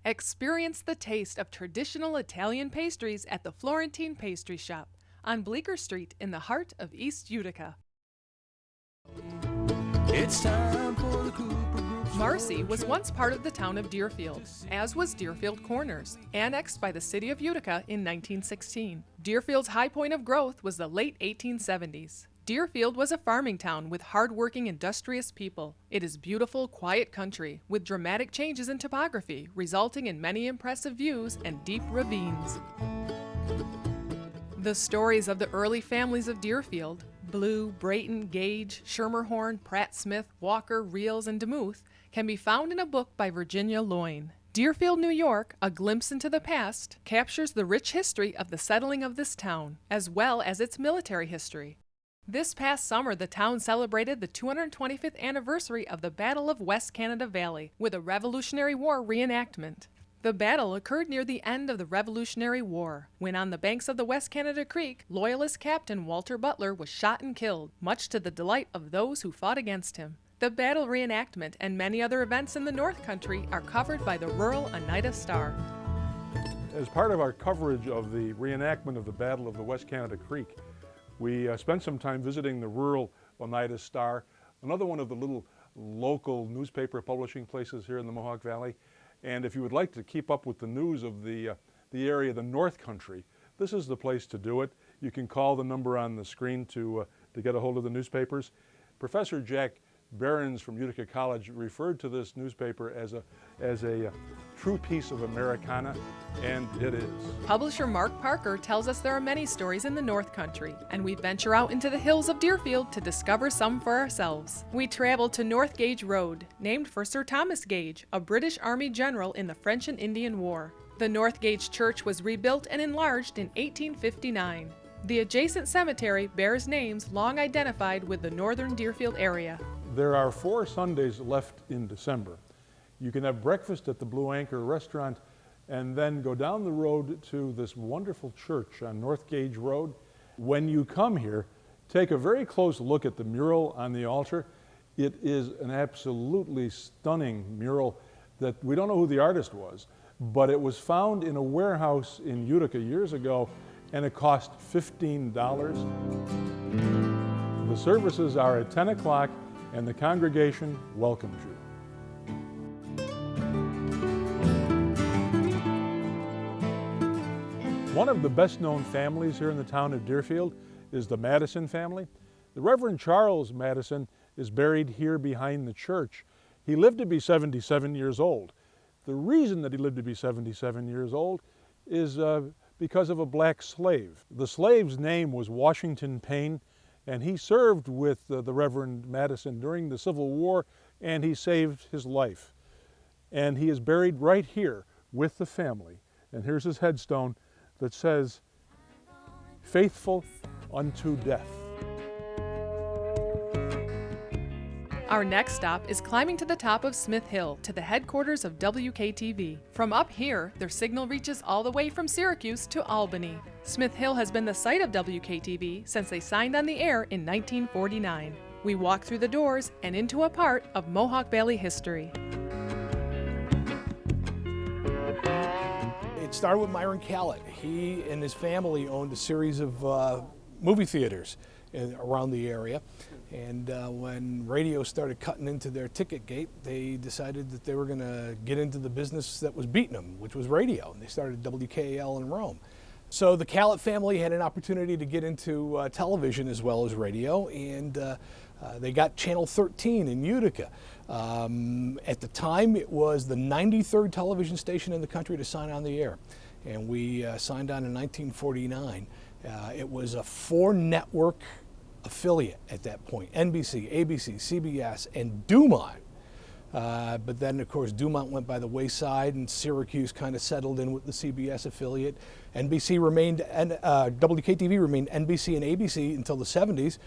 Experience the taste of traditional Italian pastries at the Florentine Pastry Shop on Bleecker Street in the heart of East Utica. It's time for the Cooper Group's Marcy was once part of the town of Deerfield, as was Deerfield Corners, annexed by the city of Utica in 1916. Deerfield's high point of growth was the late 1870s. Deerfield was a farming town with hard-working, industrious people. It is beautiful, quiet country with dramatic changes in topography, resulting in many impressive views and deep ravines. The stories of the early families of Deerfield, Blue, Brayton, Gage, Schermerhorn, Pratt Smith, Walker, Reels, and DeMuth, can be found in a book by Virginia Loyne. Deerfield, New York, A Glimpse into the Past, captures the rich history of the settling of this town, as well as its military history. This past summer, the town celebrated the 225th anniversary of the Battle of West Canada Valley with a Revolutionary War reenactment. The battle occurred near the end of the Revolutionary War, when on the banks of the West Canada Creek, Loyalist Captain Walter Butler was shot and killed, much to the delight of those who fought against him. The battle reenactment and many other events in the North Country are covered by the rural Oneida Star. As part of our coverage of the reenactment of the Battle of the West Canada Creek, we spent some time visiting the rural Oneida Star, another one of the little local newspaper publishing places here in the Mohawk Valley. And if you would like to keep up with the news of the area, the North Country, this is the place to do it. You can call the number on the screen to get a hold of the newspapers. Professor Jack Behrens from Utica College referred to this newspaper as a true piece of Americana, and it is. Publisher Mark Parker tells us there are many stories in the North Country, and we venture out into the hills of Deerfield to discover some for ourselves. We travel to North Gage Road, named for Sir Thomas Gage, a British Army general in the French and Indian War. The North Gage Church was rebuilt and enlarged in 1859. The adjacent cemetery bears names long identified with the northern Deerfield area. There are 4 Sundays left in December. You can have breakfast at the Blue Anchor restaurant and then go down the road to this wonderful church on North Gage Road. When you come here, take a very close look at the mural on the altar. It is an absolutely stunning mural that we don't know who the artist was, but it was found in a warehouse in Utica years ago, and it cost $15. The services are at 10 o'clock, and the congregation welcomes you. One of the best-known families here in the town of Deerfield is the Madison family. The Reverend Charles Madison is buried here behind the church. He lived to be 77 years old. The reason that he lived to be 77 years old is because of a black slave. The slave's name was Washington Payne, and he served with the Reverend Madison during the Civil War, and he saved his life. And he is buried right here with the family. And here's his headstone that says, "Faithful unto death." Our next stop is climbing to the top of Smith Hill to the headquarters of WKTV. From up here, their signal reaches all the way from Syracuse to Albany. Smith Hill has been the site of WKTV since they signed on the air in 1949. We walk through the doors and into a part of Mohawk Valley history. It started with Myron Callett. He and his family owned a series of movie theaters around the area. And when radio started cutting into their ticket gate, they decided that they were going to get into the business that was beating them, which was radio. And they started WKAL in Rome. So the Callett family had an opportunity to get into television as well as radio, and they got Channel 13 in Utica. At the time, it was the 93rd television station in the country to sign on the air. And we signed on in 1949. It was a 4-network affiliate at that point: NBC, ABC, CBS, and Dumont. But then, of course, Dumont went by the wayside, and Syracuse kind of settled in with the CBS affiliate. NBC remained, and WKTV remained NBC and ABC until the 70s,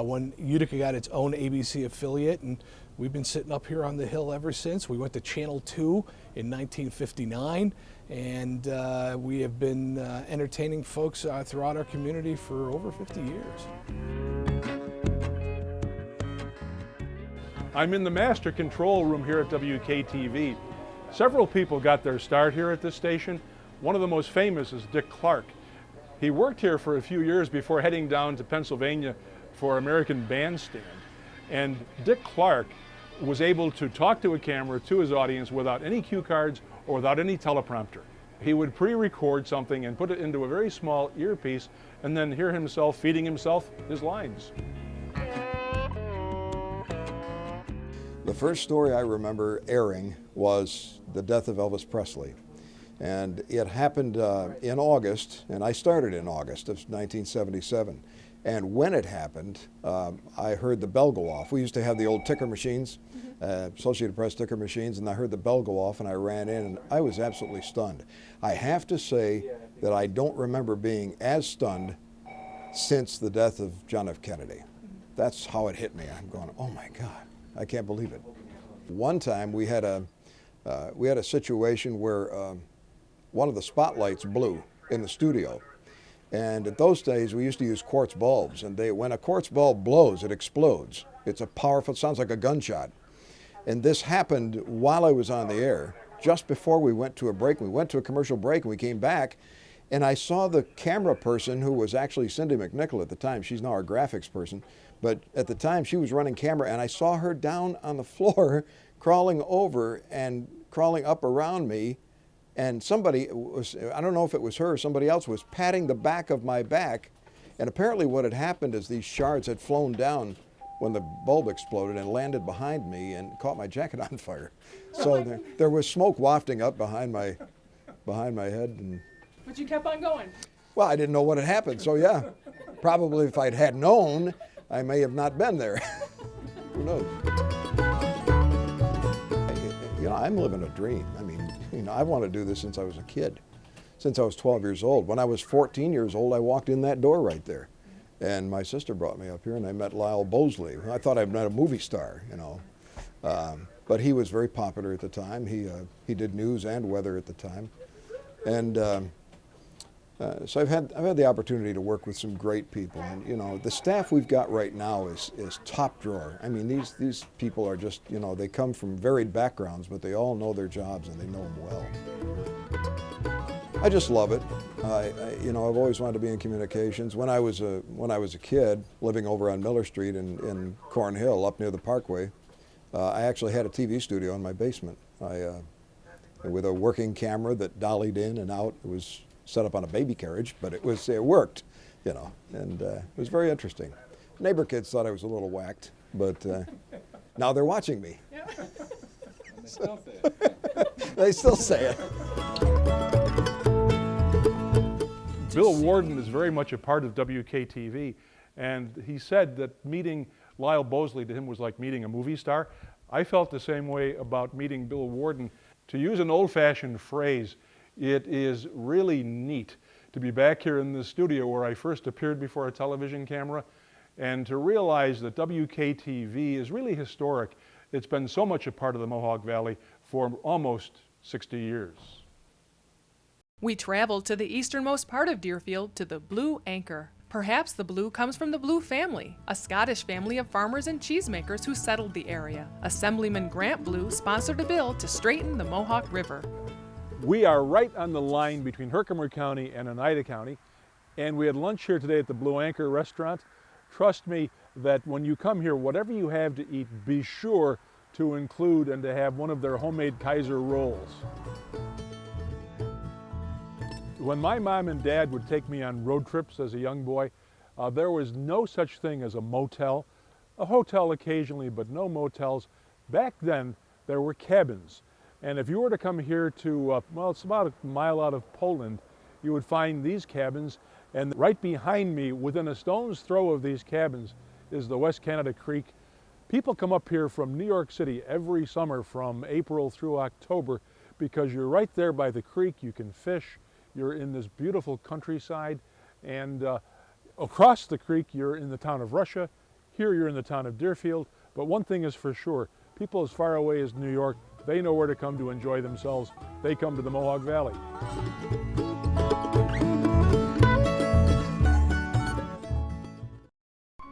when Utica got its own ABC affiliate, and we've been sitting up here on the hill ever since. We went to Channel 2 in 1959, and we have been entertaining folks throughout our community for over 50 years. I'm in the master control room here at WKTV. Several people got their start here at this station. One of the most famous is Dick Clark. He worked here for a few years before heading down to Pennsylvania for American Bandstand. And Dick Clark was able to talk to a camera to his audience without any cue cards or without any teleprompter. He would pre-record something and put it into a very small earpiece and then hear himself feeding himself his lines. The first story I remember airing was the death of Elvis Presley. And it happened in August, and I started in August of 1977. And when it happened, I heard the bell go off. We used to have the old ticker machines, Associated Press ticker machines, and I heard the bell go off and I ran in and I was absolutely stunned. I have to say that I don't remember being as stunned since the death of John F. Kennedy. That's how it hit me. I'm going, oh my God, I can't believe it. One time we had a situation where one of the spotlights blew in the studio. And at those days, we used to use quartz bulbs, and when a quartz bulb blows, it explodes. It's a powerful, it sounds like a gunshot. And this happened while I was on the air, just before we went to a break. We went to a commercial break, and we came back, and I saw the camera person, who was actually Cindy McNichol at the time. She's now our graphics person, but at the time, she was running camera, and I saw her down on the floor, crawling over and crawling up around me. And somebody was, I don't know if it was her or somebody else, was patting the back of my back. And apparently what had happened is these shards had flown down when the bulb exploded and landed behind me and caught my jacket on fire. So there was smoke wafting up behind my head. And, But you kept on going. well, I didn't know what had happened, so yeah. Probably if I'd had known, I may have not been there. Who knows? You know, I'm living a dream. I mean, you know, I want to do this since I was a kid, since I was 12 years old. When I was 14 years old, I walked in that door right there. And my sister brought me up here, and I met Lyle Bosley. I thought I'd met a movie star, you know. But he was very popular at the time. He did news and weather at the time. And so I've had the opportunity to work with some great people. And, you know, the staff we've got right now is top drawer. I mean, these people are just, you know, they come from varied backgrounds, but they all know their jobs and they know them well. I just love it. You know, I've always wanted to be in communications. When I was a kid, living over on Miller Street in Cornhill, up near the Parkway, I actually had a TV studio in my basement. With a working camera that dollied in and out. It was set up on a baby carriage, but it worked, you know, and it was very interesting. Neighbor kids thought I was a little whacked, but now they're watching me. Yeah. And they still say it. They still say it. Bill Warden is very much a part of WKTV, and he said that meeting Lyle Bosley to him was like meeting a movie star. I felt the same way about meeting Bill Warden. To use an old-fashioned phrase, it is really neat to be back here in the studio where I first appeared before a television camera, and to realize that WKTV is really historic. It's been so much a part of the Mohawk Valley for almost 60 years. We traveled to the easternmost part of Deerfield to the Blue Anchor. Perhaps the blue comes from the Blue family, a Scottish family of farmers and cheesemakers who settled the area. Assemblyman Grant Blue sponsored a bill to straighten the Mohawk River. We are right on the line between Herkimer County and Oneida County, and we had lunch here today at the Blue Anchor restaurant. Trust me that when you come here, whatever you have to eat, be sure to include and to have one of their homemade Kaiser rolls. When my mom and dad would take me on road trips as a young boy, there was no such thing as a motel. A hotel occasionally, but no motels. Back then, there were cabins. And if you were to come here to, well, it's about a mile out of Poland, you would find these cabins. And right behind me, within a stone's throw of these cabins, is the West Canada Creek. People come up here from New York City every summer from April through October because you're right there by the creek. You can fish. You're in this beautiful countryside. And across the creek, you're in the town of Russia. Here, you're in the town of Deerfield. But one thing is for sure, people as far away as New York, they know where to come to enjoy themselves. They come to the Mohawk Valley.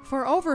For over